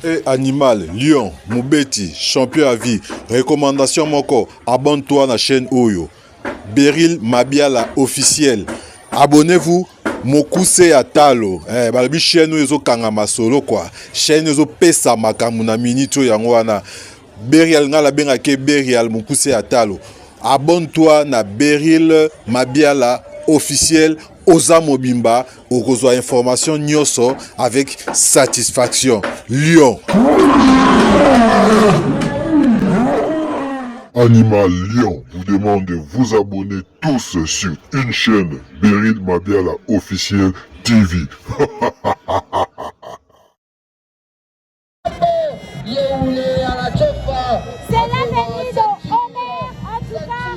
Et animal, lion, Moubeti, champion à vie. Recommandation moko, abonne-toi à la chaîne Oyo. Beryl Mabiala officiel. Abonnez-vous. Mokuse Atalo. Balabi chaîne Oyo kangama solo quoi. Chaîne Oyo pesa makamuna minito yangwana. Beryl ngala bengake Beryl Mokuse Atalo. Abonne-toi na Beryl Mabiala officiel. Oza Mobimba, okozwa information nyoso avec satisfaction. Lion. Animal Lion vous demande de vous abonner tous sur une chaîne Beryl Mabiala officiel TV. C'est l'avenue de Omer, en tout cas.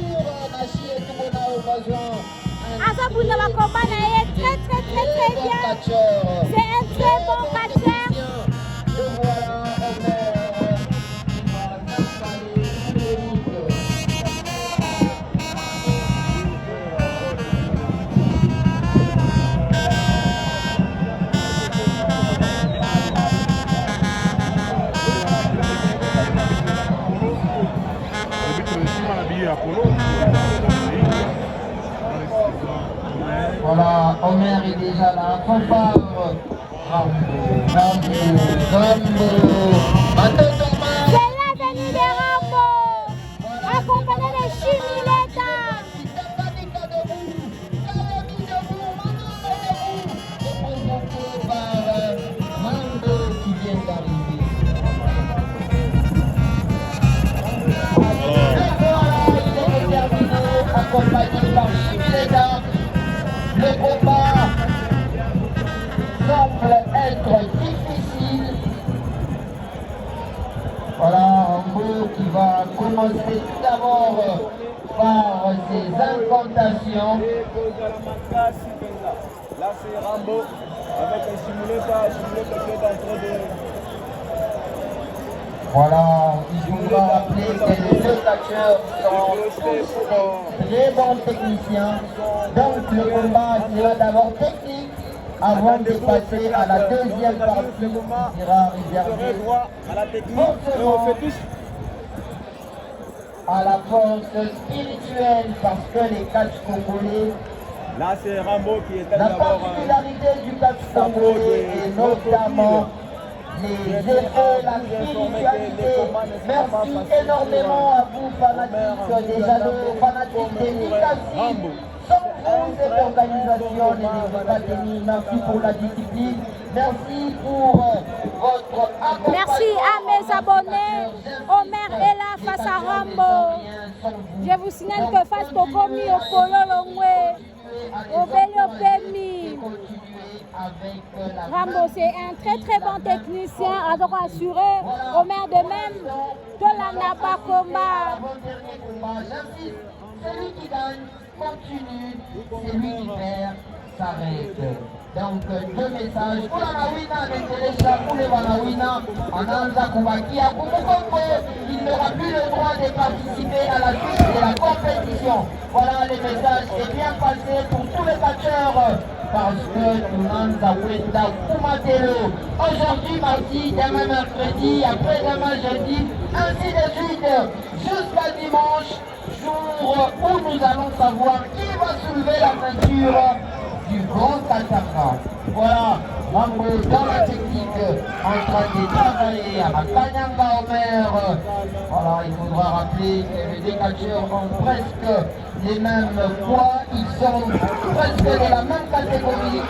Azabouna va combattre très bien. C'est un très bon catcheur. Voilà, Omer est déjà là. Fanfare. Rambo. C'est l'avenue de Rambo, accompagné de Chimileta. Accompagné par Chimileta. Le combat semble être difficile. Voilà, Rambo qui va commencer tout d'abord par ses incantations. Là c'est Rambo avec un simulateur qui est en train de... Voilà, il faudra rappeler que les deux catcheurs sont tous très bons techniciens. Donc le combat sera d'abord technique avant de passer à la deuxième partie qui sera réservée à la technique et on fait tous à la force spirituelle parce que les catchs congolais, là c'est Rambo qui est la particularité du catch congolais est notamment les effets, la spiritualité. Merci énormément à vous fanatiques des Jadot, fanatiques des Nikassi. Sans vous cette organisation des académies, merci pour la discipline, merci pour votre accompagnement. Merci à mes abonnés. Omer est là face à Rambo. Je vous signale que face au Komi, au Polo Longwe, au Belo Pemi. Rambo, c'est un très bon technicien, à donc assurer. Omer de même, que la n'a pas combat. Celui qui gagne continue, celui qui perd s'arrête. Donc deux messages pour la Nawina, pour les Wanawina, en Anza Koubakia, il n'aura plus le droit de participer à la suite de la compétition. Voilà, les messages est bien passé pour tous les catcheurs. Parce que Nanza Wenda Kumatelo, aujourd'hui mardi, demain mercredi, après-demain jeudi, ainsi de suite, jusqu'à dimanche, jour où nous allons savoir qui va soulever la ceinture du grand attaquant. Voilà, Rambo dans la technique, en train de travailler à la Kanyanga Omer. Voilà, il faudra rappeler que les deux catcheurs ont presque les mêmes poids, ils sont presque de la même catégorie.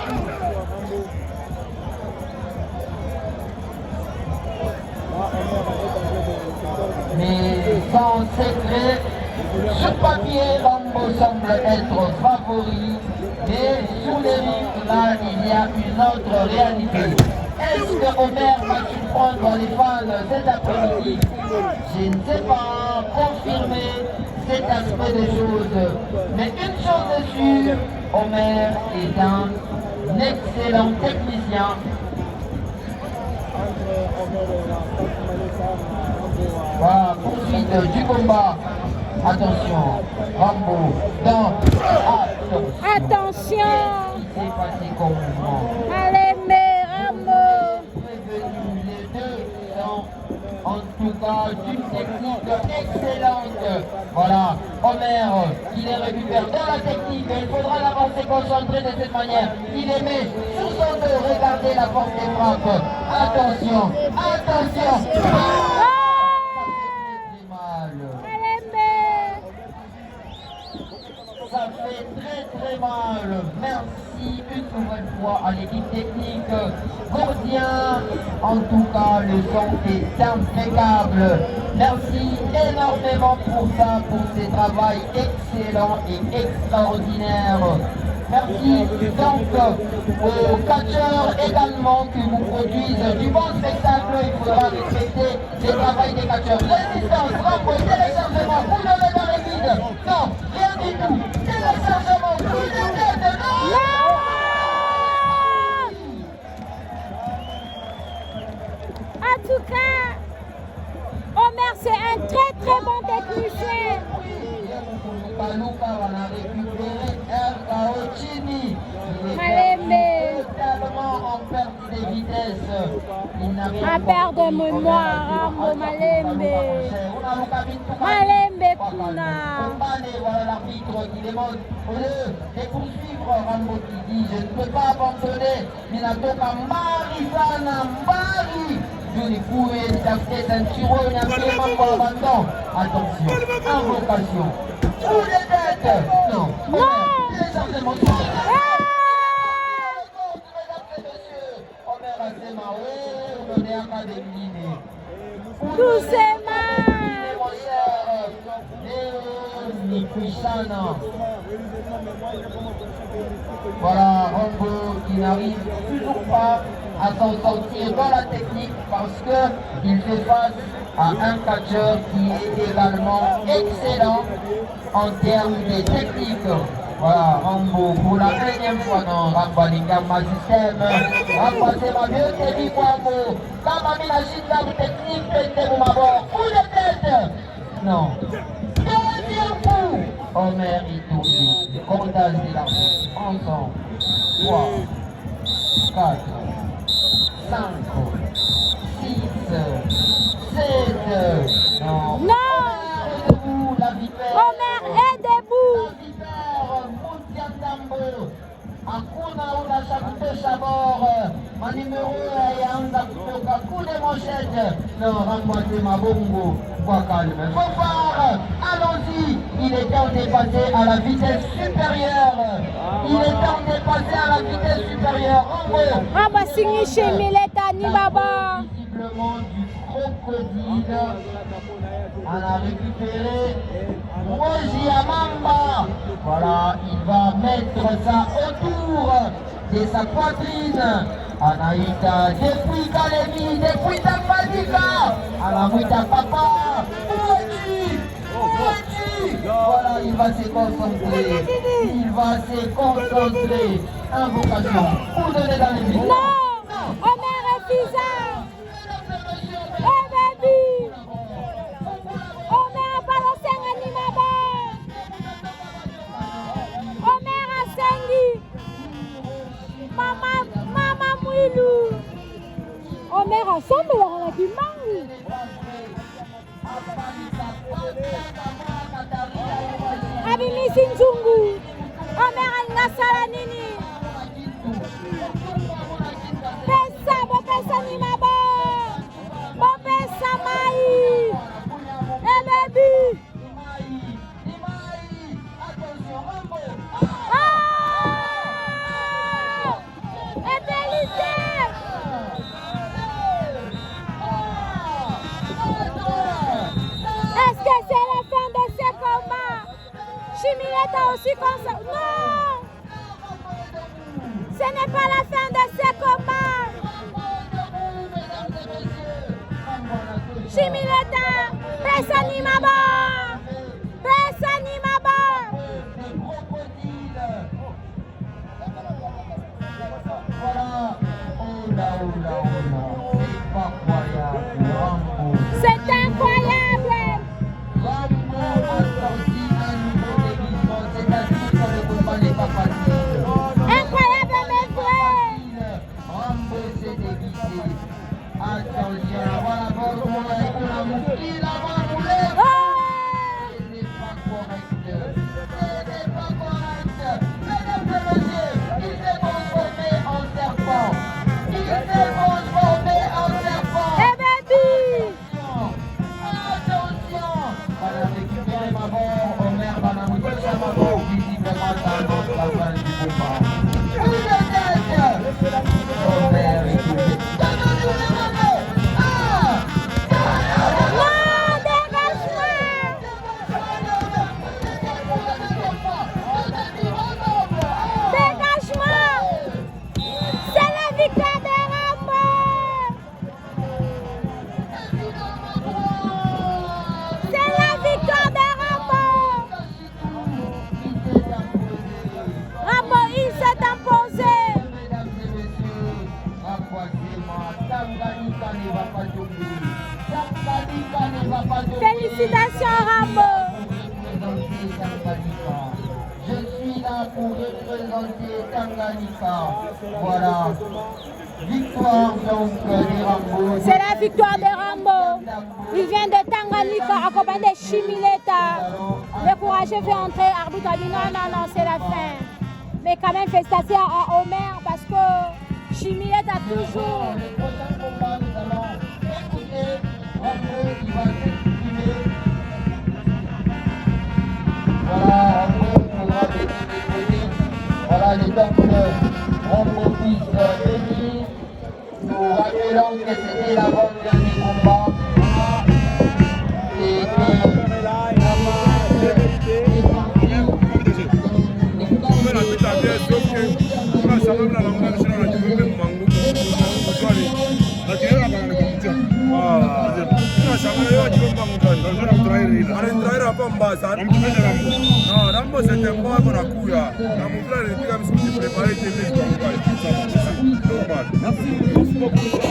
Mais sans secret, sur papier, Rambo semble être favori, mais sur les lignes, là, il y a une autre réalité. Est-ce que Omer va surprendre les fans cet après-midi? Je ne sais pas confirmer cet aspect des choses. Mais une chose est sûre, Omer est un excellent technicien. Voilà, poursuite du combat. Attention, Rambo dans. Attention. Il s'est passé comme mouvement. Allez, mais Rambo. Les deux en tout cas d'une technique excellente. Voilà, Omer, il est récupéré dans la technique, il faudra l'avancer concentré de cette manière. Il est mis sur son dos, regardez la force des frappes. Attention, attention. Ça fait très mal. Merci une nouvelle fois à l'équipe technique. Gordien, en tout cas, le son est impeccable. Merci énormément pour ça, pour ce travail excellent et extraordinaire. Merci donc aux catcheurs également qui vous produisent du bon spectacle. Il faudra respecter le travail des catcheurs. Résistance, Rambo, téléchargement, vous l'avez dans les vides. Non, rien du tout. Téléchargement, vous l'avez non. En tout cas, Omer, c'est un très bon technicien. Luka on a récupéré RKO Chini. Malembe. Totalement en perte de vitesse. En perte de mémoire, Rambo Malembe. Malembe Kuna. Voilà l'arbitre qui demande au lieu de poursuivre Rambo qui dit je ne peux pas abandonner. Minatoka Mbari sana Mbari. Juni Koué, Dafté Santiro, Nyamé Mambo Abandon. Attention, invocation. Coup de tête. Non. Téléchargement. Omer Azemaoué, on est à d'éliminer. Doucement. Voilà, Rambo qui n'arrive toujours pas à s'en sortir dans la technique parce qu'il fait face à un catcheur qui est également excellent en termes de technique. Voilà, Rambo pour la deuxième fois, non, Rambo Lingama système. Rambo c'est ma mieux Tebi Kwamo. Kama mina shinda technique, pente pour ma bord. Coup de tête. Non. Deuxième coup. Omer est tombé. Cordage de la ensemble. 3, 4, 5, 6, 7. Non. Non. Debout, la vipère. Omer est debout. La vipère, Moutiandambo. Hakuna unachakutosha bora. Manimero yaanza kutoka kule manchette. Non, Rambo Mabongo. Quoi calme. Fofard, allons-y. Il est temps de passer à la vitesse supérieure. Il est temps de passer à la vitesse supérieure. Rambo. Rambo Singhi Mileta Nibaba. Visiblement du crocodile. On a récupéré Roji Amamba. Voilà, il va mettre ça autour de sa poitrine. Anaïta, depuis Kalemi, depuis Tamadika. Anaïta papa. Où es-tu? Où es-tu? Voilà, il va se concentrer. Il va se concentrer. Invocation. Où donner dans les vies? Non, Omer est bizarre. Oh baby. Omer a balancé un animaba. Omer a sengi. Mama Mouilou. Omer ensemble, on a du mangue. Abimi Sinzungu. Omer a Nasala Nini. Pesa, Bopesa Nimaba. Bopesa Maï. Eh baby. Est-ce que c'est la fin de ce combat? Chimilette a aussi consommé. Non! Ce n'est pas la fin de ce combat. Chimilette, Pesanimaba! Pesanimaba! Voilà. Oh là, oh là, oh là. C'est pas croyable. Rambo. C'est incroyable! Rambo a sorti un nouveau déguisement. C'est un truc qu'on ne peut pas les pas facile. Incroyable mais vrai! Rambo s'est déguisé. Attention, voilà, bon, Félicitations Rambo. Je suis là pour représenter Tanganyika. Voilà. Victoire donc des Rambo. C'est la victoire de Rambo. Il vient de Tanganyika accompagné de Chimileta. Le courageux veut entrer, arbitre a dit non, c'est la fin. Mais quand même félicitations à Omer parce que Chimileta toujours. Le prochain combat, nous allons écouter Rambo qui va s'exprimer. Voilà, Rambo pourra s'exprimer. Voilà les docteurs Rambo fils Denis. Nous rappelons que c'était l'avant-dernier combat. Et que Merci beaucoup.